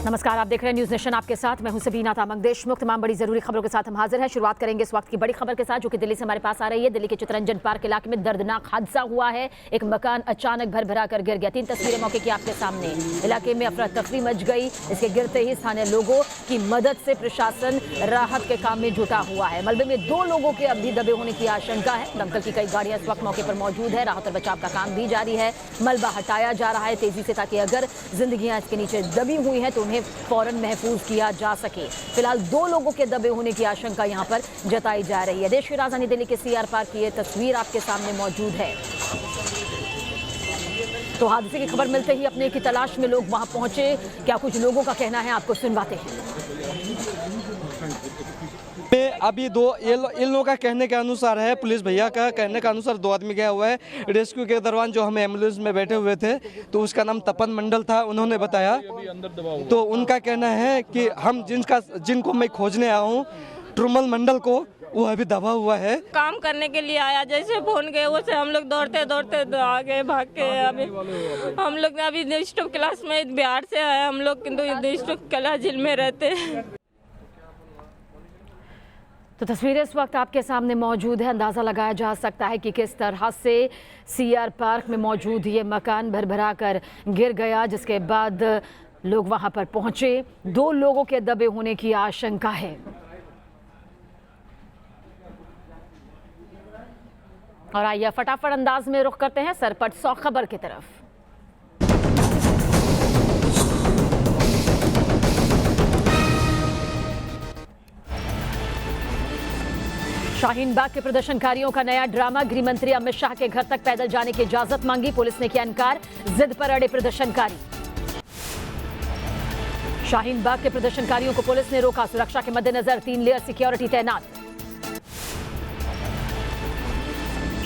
नमस्कार, आप देख रहे हैं न्यूज नेशन। आपके साथ मैं हूं सबीना तामंग। देशमुख तमाम बड़ी जरूरी खबरों के साथ हम हाजिर हैं। शुरुआत करेंगे इस वक्त की बड़ी खबर के साथ, जो कि दिल्ली से हमारे पास आ रही है। दिल्ली के चित्तरंजन पार्क इलाके में दर्दनाक हादसा हुआ है। एक मकान अचानक भर कर गिर गया। 3 तस्वीरें मौके की आपके सामने। इलाके में अफरा तफरी मच गई। इसके गिरते ही स्थानीय लोगों की मदद से प्रशासन राहत के काम में जुटा हुआ है। मलबे में 2 लोगों के अब भी दबे होने की आशंका है। दमकल की कई गाड़ियां इस वक्त मौके पर मौजूद है। राहत और बचाव का काम भी जारी है। मलबा हटाया जा रहा है तेजी से, ताकि अगर जिंदगियां इसके नीचे दबी हुई हैं तो उन्हें फौरन महफूज किया जा सके। फिलहाल 2 लोगों के दबे होने की आशंका यहां पर जताई जा रही है। देश की राजधानी दिल्ली के सीआर पार्क की ये तस्वीर आपके सामने मौजूद है। तो हादसे की खबर मिलते ही अपने की तलाश में लोग वहां पहुंचे। क्या कुछ लोगों का कहना है, आपको सुनवाते हैं। अभी इन लोगों का कहने के अनुसार है, पुलिस भैया का कहने के अनुसार 2 आदमी गया हुआ है रेस्क्यू के दौरान। जो हम एम्बुलेंस में बैठे हुए थे तो उसका नाम तपन मंडल था, उन्होंने बताया। तो उनका कहना है कि हम जिनको मैं खोजने आया हूँ, ट्रुमल मंडल को, वो अभी दबा हुआ है। काम करने के लिए आया, जैसे फोन गए वो से हम लोग दौड़ते दौड़ते आ गए, भाग के। अभी हम लोग अभी डिस्ट्रिक्ट क्लास में बिहार से आए हम लोग, किंतु डिस्ट्रिक्ट कला जिले में रहते हैं। तो तस्वीरें इस वक्त आपके सामने मौजूद है। अंदाज़ा लगाया जा सकता है कि किस तरह से सीआर पार्क में मौजूद ये मकान भरभरा कर गिर गया, जिसके बाद लोग वहां पर पहुंचे। 2 लोगों के दबे होने की आशंका है। और आइए फटाफट अंदाज में रुख करते हैं सरपट 100 खबर की तरफ। शाहीन बाग के प्रदर्शनकारियों का नया ड्रामा। गृह मंत्री अमित शाह के घर तक पैदल जाने की इजाजत मांगी, पुलिस ने किया इनकार। जिद पर अड़े प्रदर्शनकारी। शाहीन बाग के प्रदर्शनकारियों को पुलिस ने रोका। सुरक्षा के मद्देनजर 3 लेयर सिक्योरिटी तैनात।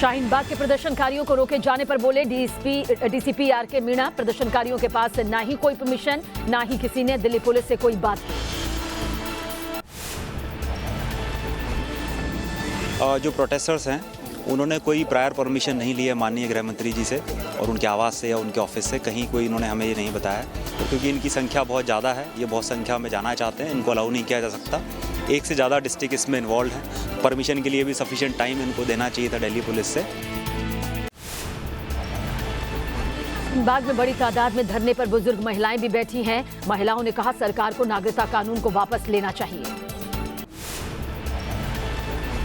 शाहीन बाग के प्रदर्शनकारियों को रोके जाने पर बोले डीसीपी आरके मीणा, प्रदर्शनकारियों के पास ना ही कोई परमिशन, ना ही किसी ने दिल्ली पुलिस से कोई बात की। जो प्रोटेस्टर्स हैं उन्होंने कोई प्रायर परमिशन नहीं ली है माननीय गृह मंत्री जी से और उनके आवास से या उनके ऑफिस से। कहीं कोई इन्होंने हमें ये नहीं बताया, तो क्योंकि इनकी संख्या बहुत ज़्यादा है, ये बहुत संख्या में जाना चाहते हैं, इनको अलाउ नहीं किया जा सकता। 1 से ज़्यादा डिस्ट्रिक्ट इसमें इन्वॉल्व हैं। परमिशन के लिए भी सफिशिएंट टाइम इनको देना चाहिए था दिल्ली पुलिस से। बाग में बड़ी तादाद में धरने पर बुजुर्ग महिलाएं भी बैठी हैं। महिलाओं ने कहा सरकार को नागरिकता कानून को वापस लेना चाहिए।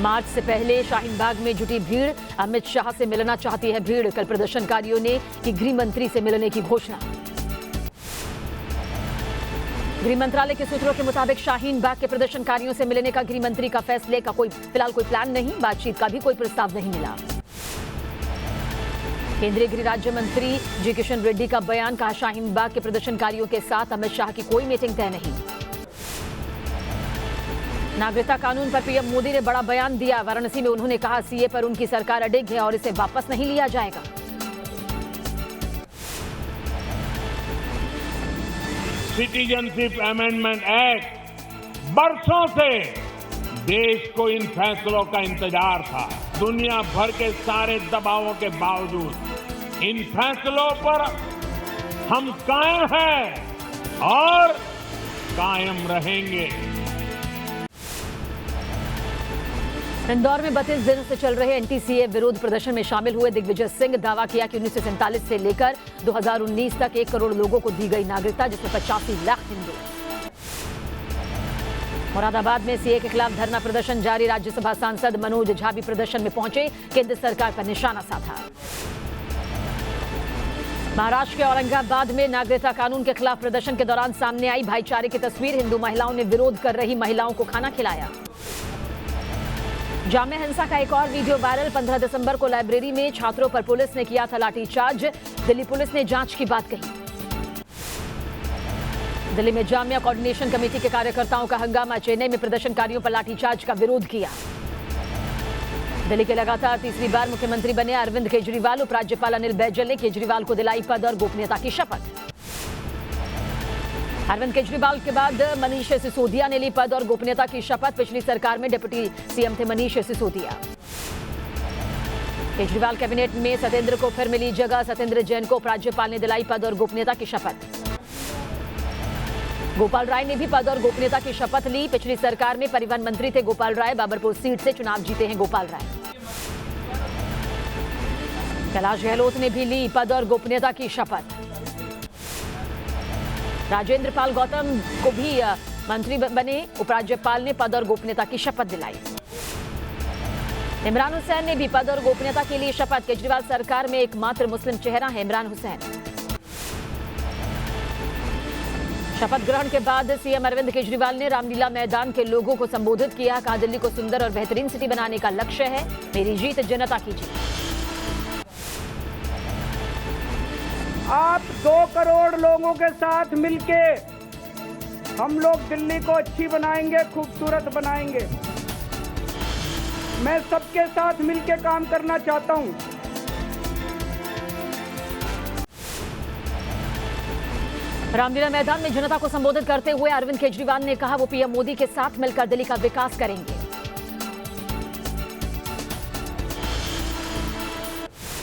मार्च से पहले शाहीन बाग में जुटी भीड़, अमित शाह से मिलना चाहती है भीड़। कल प्रदर्शनकारियों ने की गृह मंत्री से मिलने की घोषणा। गृह मंत्रालय के सूत्रों के मुताबिक शाहीन बाग के प्रदर्शनकारियों से मिलने का गृह मंत्री का फैसले का फिलहाल कोई प्लान नहीं। बातचीत का भी कोई प्रस्ताव नहीं मिला। केंद्रीय गृह राज्य मंत्री जी किशन रेड्डी का बयान, कहा शाहीन बाग के प्रदर्शनकारियों के साथ अमित शाह की कोई मीटिंग तय नहीं। नागरिकता कानून पर पीएम मोदी ने बड़ा बयान दिया। वाराणसी में उन्होंने कहा सीए पर उनकी सरकार अडिग है और इसे वापस नहीं लिया जाएगा। सिटीजनशिप अमेंडमेंट एक्ट, बरसों से देश को इन फैसलों का इंतजार था। दुनिया भर के सारे दबावों के बावजूद इन फैसलों पर हम कायम हैं और कायम रहेंगे। इंदौर में 32 दिनों से चल रहे एनटीसीए विरोध प्रदर्शन में शामिल हुए दिग्विजय सिंह दावा किया कि 1947 से लेकर 2019 तक 1 करोड़ लोगों को दी गई नागरिकता, जिसमें 85 लाख हिंदू। मुरादाबाद में सीए के खिलाफ धरना प्रदर्शन जारी। राज्यसभा सांसद मनोज झा भी प्रदर्शन में पहुंचे, केंद्र सरकार पर निशाना साधा। महाराष्ट्र के औरंगाबाद में नागरिकता कानून के खिलाफ प्रदर्शन के दौरान सामने आई भाईचारे की तस्वीर। हिंदू महिलाओं ने विरोध कर रही महिलाओं को खाना खिलाया। जामिया हिंसा का एक और वीडियो वायरल। 15 दिसंबर को लाइब्रेरी में छात्रों पर पुलिस ने किया था लाठीचार्ज। दिल्ली पुलिस ने जांच की बात कही। दिल्ली में जामिया कोऑर्डिनेशन कमेटी के कार्यकर्ताओं का हंगामा। चेन्नई में प्रदर्शनकारियों पर लाठीचार्ज का विरोध किया। दिल्ली के लगातार 3री बार मुख्यमंत्री बने अरविंद केजरीवाल। उपराज्यपाल अनिल बैजल ने केजरीवाल को दिलाई पद और गोपनीयता की शपथ। अरविंद केजरीवाल के बाद मनीष सिसोदिया ने ली पद और गोपनीयता की शपथ। पिछली सरकार में डिप्टी सीएम थे मनीष सिसोदिया। केजरीवाल कैबिनेट में सत्येंद्र को फिर मिली जगह। सत्येंद्र जैन को उपराज्यपाल ने दिलाई पद और गोपनीयता की शपथ। गोपाल राय ने भी पद और गोपनीयता की शपथ ली। पिछली सरकार में परिवहन मंत्री थे गोपाल राय। बाबरपुर सीट से चुनाव जीते हैं गोपाल राय। कैलाश गहलोत ने भी ली पद और गोपनीयता की शपथ। राजेंद्र पाल गौतम को भी मंत्री बने। उपराज्यपाल ने पद और गोपनीयता की शपथ दिलाई। इमरान हुसैन ने भी पद और गोपनीयता के लिए शपथ। केजरीवाल सरकार में एकमात्र मुस्लिम चेहरा है इमरान हुसैन। शपथ ग्रहण के बाद सीएम अरविंद केजरीवाल ने रामलीला मैदान के लोगों को संबोधित किया। कहा, दिल्ली को सुंदर और बेहतरीन सिटी बनाने का लक्ष्य है। मेरी जीत जनता की जीत। आप 2 करोड़ लोगों के साथ मिलके हम लोग दिल्ली को अच्छी बनाएंगे, खूबसूरत बनाएंगे। मैं सबके साथ मिलके काम करना चाहता हूं। रामलीला मैदान में जनता को संबोधित करते हुए अरविंद केजरीवाल ने कहा, वो पीएम मोदी के साथ मिलकर दिल्ली का विकास करेंगे।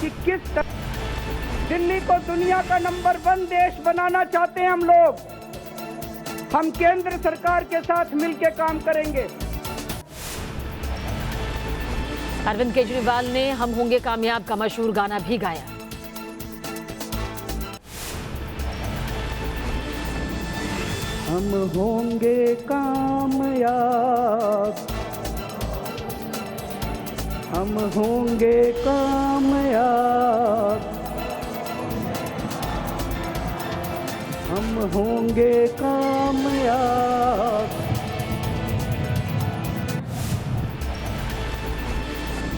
कि किस तरह दिल्ली को दुनिया का नंबर 1 देश बनाना चाहते हैं हम लोग। हम केंद्र सरकार के साथ मिलकर काम करेंगे। अरविंद केजरीवाल ने हम होंगे कामयाब का मशहूर गाना भी गाया। हम होंगे कामयाब, हम होंगे कामयाब, हम होंगे कामयाब।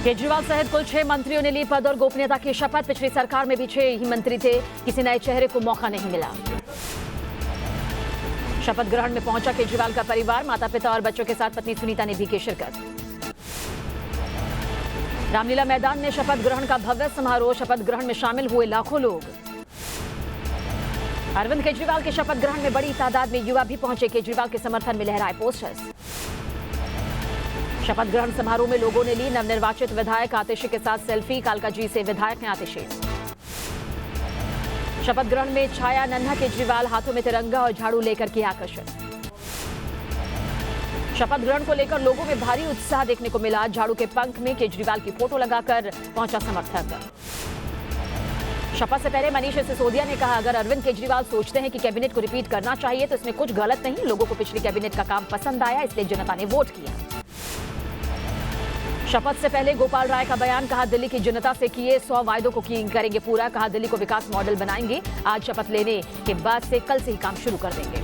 केजरीवाल सहित कुल 6 मंत्रियों ने ली पद और गोपनीयता की शपथ। पिछली सरकार में भी 6 ही मंत्री थे। किसी नए चेहरे को मौका नहीं मिला। शपथ ग्रहण में पहुंचा केजरीवाल का परिवार। माता पिता और बच्चों के साथ पत्नी सुनीता ने भी की शिरकत। रामलीला मैदान में शपथ ग्रहण का भव्य समारोह। शपथ ग्रहण में शामिल हुए लाखों लोग। अरविंद केजरीवाल के शपथ ग्रहण में बड़ी तादाद में युवा भी पहुंचे। केजरीवाल के समर्थन में लहराए पोस्टर्स। शपथ ग्रहण समारोह में लोगों ने ली नवनिर्वाचित विधायक आतिशी के साथ सेल्फी। कालकाजी से विधायक हैं आतिशी। शपथ ग्रहण में छाया नन्हा केजरीवाल। हाथों में तिरंगा और झाड़ू लेकर किया आकर्षित। शपथ ग्रहण को लेकर लोगों में भारी उत्साह देखने को मिला। झाड़ू के पंख में केजरीवाल की फोटो लगाकर पहुंचा समर्थक। शपथ से पहले मनीष सिसोदिया ने कहा, अगर अरविंद केजरीवाल सोचते हैं कि कैबिनेट को रिपीट करना चाहिए तो इसमें कुछ गलत नहीं। लोगों को पिछली कैबिनेट का काम पसंद आया, इसलिए जनता ने वोट किया। शपथ से पहले गोपाल राय का बयान। कहा, दिल्ली की जनता से किए 100 वायदों को करेंगे पूरा। कहा, दिल्ली को विकास मॉडल बनाएंगे। आज शपथ लेने के बाद से कल से ही काम शुरू कर देंगे।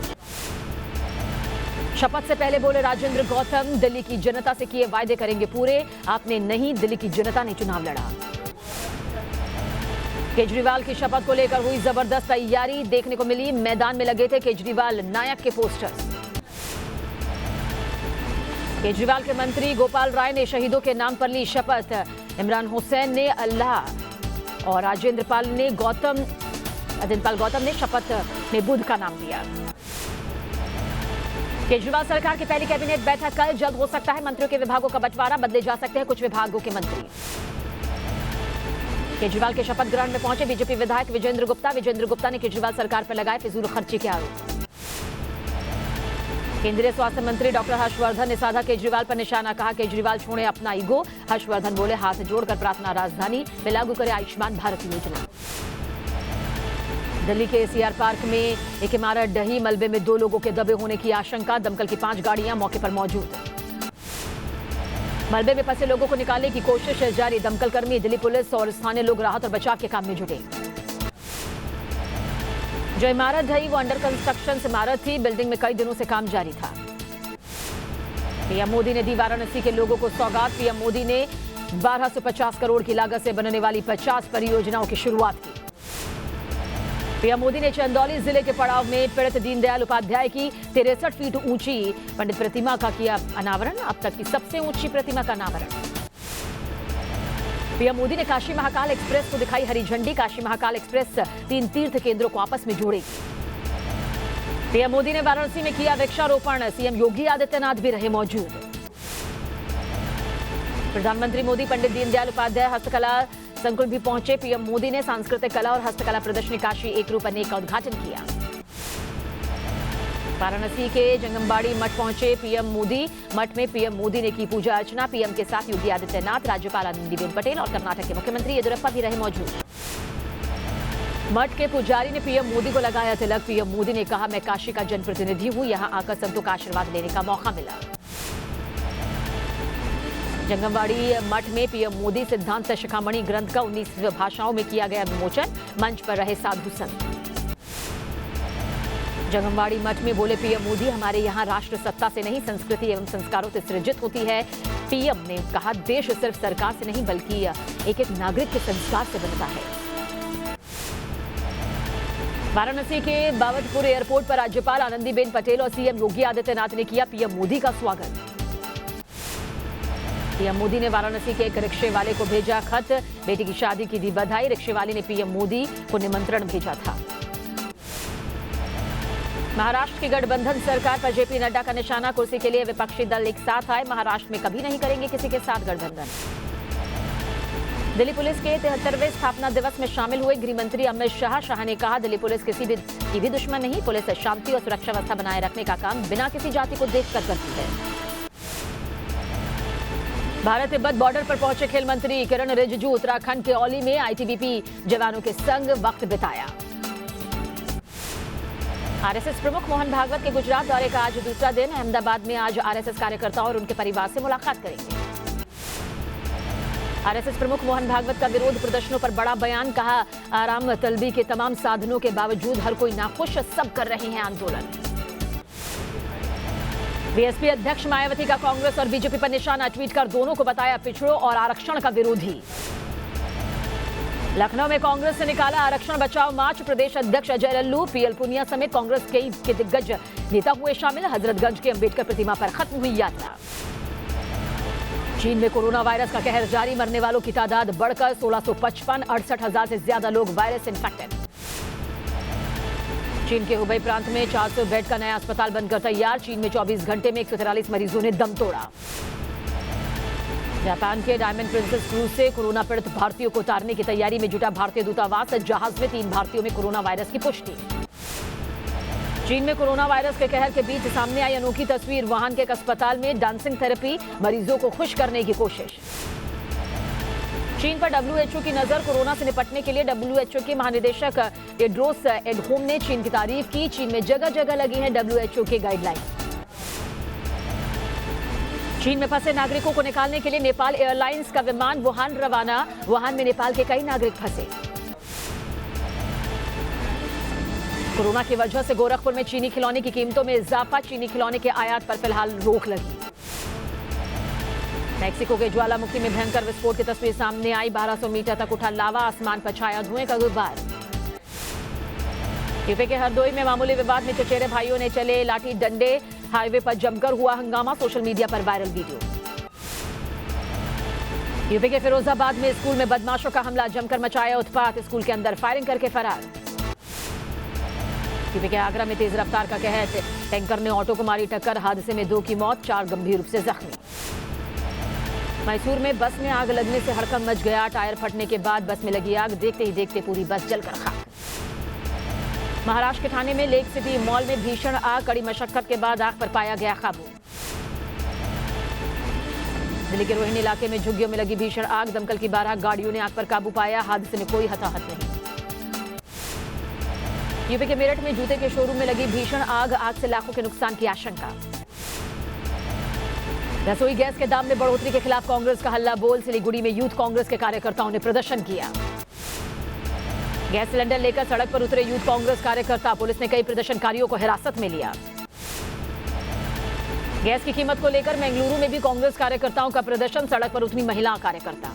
शपथ से पहले बोले राजेंद्र गौतम, दिल्ली की जनता से किए वायदे करेंगे पूरे। आपने नहीं, दिल्ली की जनता ने चुनाव लड़ा। केजरीवाल की शपथ को लेकर हुई जबरदस्त तैयारी देखने को मिली। मैदान में लगे थे केजरीवाल नायक के पोस्टर्स। केजरीवाल के मंत्री गोपाल राय ने शहीदों के नाम पर ली शपथ। इमरान हुसैन ने अल्लाह और राजेंद्र पाल गौतम ने शपथ में बुध का नाम दिया। केजरीवाल सरकार की पहली कैबिनेट बैठक कल। जल्द हो सकता है मंत्रियों के विभागों का बंटवारा। बदले जा सकते हैं कुछ विभागों के मंत्री। केजरीवाल के शपथ ग्रहण में पहुंचे बीजेपी विधायक विजेंद्र गुप्ता। विजेंद्र गुप्ता ने केजरीवाल सरकार पर लगाए फिजूल खर्ची के आरोप। केंद्रीय स्वास्थ्य मंत्री डॉक्टर हर्षवर्धन ने साधा केजरीवाल पर निशाना। कहा, केजरीवाल छोड़े अपना ईगो। हर्षवर्धन बोले, हाथ जोड़कर प्रार्थना राजधानी में लागू करे आयुष्मान भारत योजना। दिल्ली के एसीआर पार्क में एक इमारत ढही। मलबे में 2 लोगों के दबे होने की आशंका। दमकल की 5 गाड़ियां मौके पर मौजूद। मलबे में फंसे लोगों को निकालने की कोशिश जारी। दमकल कर्मी, दिल्ली पुलिस और स्थानीय लोग राहत और बचाव के काम में जुटे। जो इमारत ढही वो अंडर कंस्ट्रक्शन इमारत थी। बिल्डिंग में कई दिनों से काम जारी था। पीएम मोदी ने दी वाराणसी के लोगों को सौगात। पीएम मोदी ने 1250 करोड़ की लागत से बनने वाली 50 परियोजनाओं की शुरुआत की। पीएम मोदी ने चंदौली जिले के पड़ाव में पीड़ित दीनदयाल उपाध्याय की 63 फीट ऊंची पंडित प्रतिमा का किया अनावरण। अब तक की सबसे ऊंची प्रतिमा का अनावरण। पीएम मोदी ने काशी महाकाल एक्सप्रेस को दिखाई हरी झंडी। काशी महाकाल एक्सप्रेस 3 तीर्थ केंद्रों को आपस में जोड़ेगी। पीएम मोदी ने वाराणसी में किया वृक्षारोपण। सीएम योगी आदित्यनाथ भी रहे मौजूद। प्रधानमंत्री मोदी पंडित दीनदयाल उपाध्याय हस्तकला संकुल भी पहुंचे। पीएम मोदी ने सांस्कृतिक कला और हस्तकला प्रदर्शनी काशी एक रूप अनेक का उद्घाटन किया। वाराणसी के जंगमबाड़ी मठ पहुंचे पीएम मोदी। मठ में पीएम मोदी ने की पूजा अर्चना। पीएम के साथ योगी आदित्यनाथ, राज्यपाल आनंदीबेन पटेल और कर्नाटक के मुख्यमंत्री येदियुरप्पा भी रहे मौजूद। मठ के पुजारी ने पीएम मोदी को लगाया तिलक। पीएम मोदी ने कहा, मैं काशी का जनप्रतिनिधि हूं, यहां आकर संतों का आशीर्वाद लेने का मौका मिला। जंगमबाड़ी मठ में पीएम मोदी सिद्धांत शिखामणि ग्रंथ का 19 भाषाओं में किया गया विमोचन। मंच पर रहे साधु संत। जंगमबाड़ी मठ में बोले पीएम मोदी, हमारे यहाँ राष्ट्र सत्ता से नहीं संस्कृति एवं संस्कारों से सृजित होती है। पीएम ने कहा, देश सिर्फ सरकार से नहीं बल्कि एक एक नागरिक के संस्कार से बनता है। वाराणसी के बाबतपुर एयरपोर्ट पर राज्यपाल आनंदीबेन पटेल और सीएम योगी आदित्यनाथ ने किया पीएम मोदी का स्वागत। पीएम मोदी ने वाराणसी के एक रिक्शे वाले को भेजा खत। बेटी की शादी की दी बधाई। रिक्शे वाले ने पीएम मोदी को निमंत्रण भेजा था। महाराष्ट्र की गठबंधन सरकार पर जेपी नड्डा का निशाना। कुर्सी के लिए विपक्षी दल एक साथ आए। महाराष्ट्र में कभी नहीं करेंगे किसी के साथ गठबंधन। दिल्ली पुलिस के 73वें स्थापना दिवस में शामिल हुए गृह मंत्री अमित शाह ने कहा, दिल्ली पुलिस किसी की भी दुश्मन नहीं। पुलिस शांति और सुरक्षा व्यवस्था बनाए रखने का काम बिना किसी जाति को देखकर करती है। भारत तिब्बत बॉर्डर पर पहुंचे खेल मंत्री किरण रिजिजू। उत्तराखंड के औली में आईटीबीपी जवानों के संग वक्त बिताया। आरएसएस प्रमुख मोहन भागवत के गुजरात दौरे का आज दूसरा दिन। अहमदाबाद में आज आरएसएस कार्यकर्ताओं और उनके परिवार से मुलाकात करेंगे। आरएसएस प्रमुख मोहन भागवत का विरोध प्रदर्शनों पर बड़ा बयान। कहा, आराम तलबी के तमाम साधनों के बावजूद हर कोई नाखुश, सब कर रहे हैं आंदोलन। बीएसपी अध्यक्ष मायावती का कांग्रेस और बीजेपी पर निशाना। ट्वीट कर दोनों को बताया पिछड़ों और आरक्षण का विरोधी। लखनऊ में कांग्रेस से निकाला आरक्षण बचाओ मार्च। प्रदेश अध्यक्ष अजय लल्लू, पीएल पुनिया समेत कांग्रेस के दिग्गज नेता हुए शामिल। हजरतगंज के अंबेडकर प्रतिमा पर खत्म हुई यात्रा। चीन में कोरोना वायरस का कहर जारी। मरने वालों की तादाद बढ़कर 1655। 68,000 से ज्यादा लोग वायरस इन्फेक्टेड। चीन के हुबई प्रांत में 400 बेड का नया अस्पताल बनकर तैयार। चीन में 24 घंटे में 143 मरीजों ने दम तोड़ा। जापान के डायमंड प्रिंसेस क्रूज से कोरोना पीड़ित भारतीयों को उतारने की तैयारी में जुटा भारतीय दूतावास। जहाज में 3 भारतीयों में कोरोना वायरस की पुष्टि। चीन में कोरोना वायरस के कहर के बीच सामने आई अनोखी तस्वीर। वुहान के एक अस्पताल में डांसिंग थेरेपी, मरीजों को खुश करने की कोशिश। चीन पर डब्ल्यूएचओ की नजर। कोरोना से निपटने के लिए डब्ल्यूएचओ के महानिदेशक टेड्रोस एडहोम ने चीन की तारीफ की। चीन में जगह जगह लगी हैं डब्ल्यूएचओ के गाइडलाइन। चीन में फंसे नागरिकों को निकालने के लिए नेपाल एयरलाइंस का विमान वुहान रवाना। वुहान में नेपाल के कई नागरिक फंसे। कोरोना की वजह से गोरखपुर में चीनी खिलौने की कीमतों में इजाफा। चीनी खिलौने के आयात पर फिलहाल रोक लगी। मैक्सिको के ज्वालामुखी में भयंकर विस्फोट की तस्वीर सामने आई। 1200 मीटर तक उठा लावा। आसमान पर छाया धुएं का गुब्बार। यूपी के हरदोई में मामूली विवाद में चचेरे भाइयों ने चले लाठी डंडे। हाईवे पर जमकर हुआ हंगामा। सोशल मीडिया पर वायरल वीडियो। यूपी के फिरोजाबाद में स्कूल में बदमाशों का हमला। जमकर मचाया उत्पात। स्कूल के अंदर फायरिंग करके फरार। यूपी के आगरा में तेज रफ्तार का कहर। टैंकर ने ऑटो को मारी टक्कर। हादसे में 2 की मौत, 4 गंभीर रूप से जख्मी। मैसूर में बस में आग लगने से हड़कंप मच गया। टायर फटने के बाद बस में लगी आग। देखते ही देखते पूरी बस जलकर खाक। महाराष्ट्र के ठाणे में लेक सिटी मॉल में भीषण आग। कड़ी मशक्कत के बाद आग पर पाया गया काबू। दिल्ली के रोहिणी इलाके में झुग्गियों में लगी भीषण आग। दमकल की 12 गाड़ियों ने आग पर काबू पाया। हादसे में कोई हताहत नहीं। यूपी के मेरठ में जूते के शोरूम में लगी भीषण आग। आग से लाखों के नुकसान की आशंका। रसोई गैस के दाम में बढ़ोतरी के खिलाफ कांग्रेस का हल्ला बोल। सिलीगुड़ी में यूथ कांग्रेस के कार्यकर्ताओं ने प्रदर्शन किया। गैस सिलेंडर लेकर सड़क पर उतरे यूथ कांग्रेस कार्यकर्ता। पुलिस ने कई प्रदर्शनकारियों को हिरासत में लिया। गैस की कीमत को लेकर बेंगलुरु में भी कांग्रेस कार्यकर्ताओं का प्रदर्शन। सड़क पर उतरी महिला कार्यकर्ता।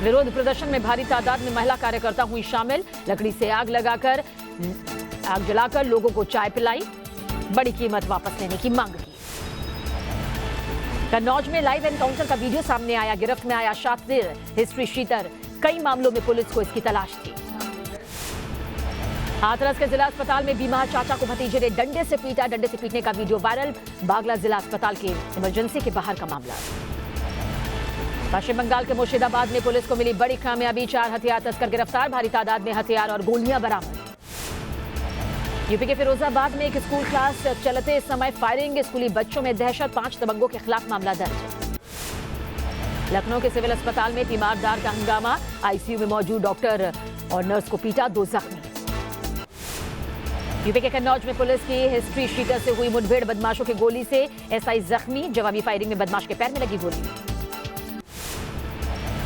विरोध प्रदर्शन में भारी तादाद में महिला कार्यकर्ता हुई शामिल। लकड़ी से आग जलाकर लोगों को चाय पिलाई। बड़ी कीमत वापस लेने की मांग की। कन्नौज में लाइव एनकाउंटर का वीडियो सामने आया। गिरफ्त में आया शातिर हिस्ट्री शीटर। कई मामलों में पुलिस को इसकी तलाश थी। हाथरस के जिला अस्पताल में बीमार चाचा को भतीजे ने डंडे से पीटा। डंडे से पीटने का वीडियो वायरल। बागला जिला अस्पताल के इमरजेंसी के बाहर का मामला। पश्चिम बंगाल के मुर्शिदाबाद में पुलिस को मिली बड़ी कामयाबी। 4 हथियार तस्कर गिरफ्तार। भारी तादाद में हथियार और गोलियां बरामद। यूपी के फिरोजाबाद में एक स्कूल क्लास चलते समय फायरिंग, स्कूली बच्चों में दहशत, 5 दबंगों के खिलाफ मामला दर्ज। लखनऊ के सिविल अस्पताल में तीमारदार का हंगामा, आईसीयू में मौजूद डॉक्टर और नर्स को पीटा, 2 जख्मी। यूपी के कन्नौज में पुलिस की हिस्ट्री शीटर से हुई मुठभेड़, बदमाशों की गोली से एसआई जख्मी, जवाबी फायरिंग में बदमाश के पैर में लगी गोली।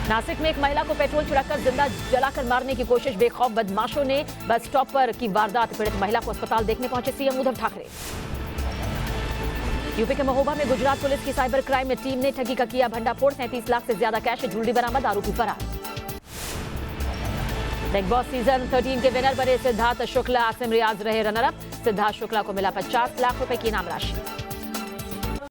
नासिक में एक महिला को पेट्रोल छिड़ककर जिंदा जलाकर मारने की कोशिश, बेखौफ बदमाशों ने बस स्टॉप पर की वारदात, पीड़ित महिला को अस्पताल देखने पहुंचे सीएम उद्धव ठाकरे। यूपी के महोबा में गुजरात पुलिस की साइबर क्राइम टीम ने ठगी का किया भंडाफोड़, 37 लाख से ज्यादा कैश, ज्वेलरी बरामद, आरोपी फरार। बिग बॉस सीजन 13 के विनर बने सिद्धार्थ शुक्ला, आसिम रियाज रहे रनर अप, सिद्धार्थ शुक्ला को मिला 50 लाख रुपए की इनाम राशि।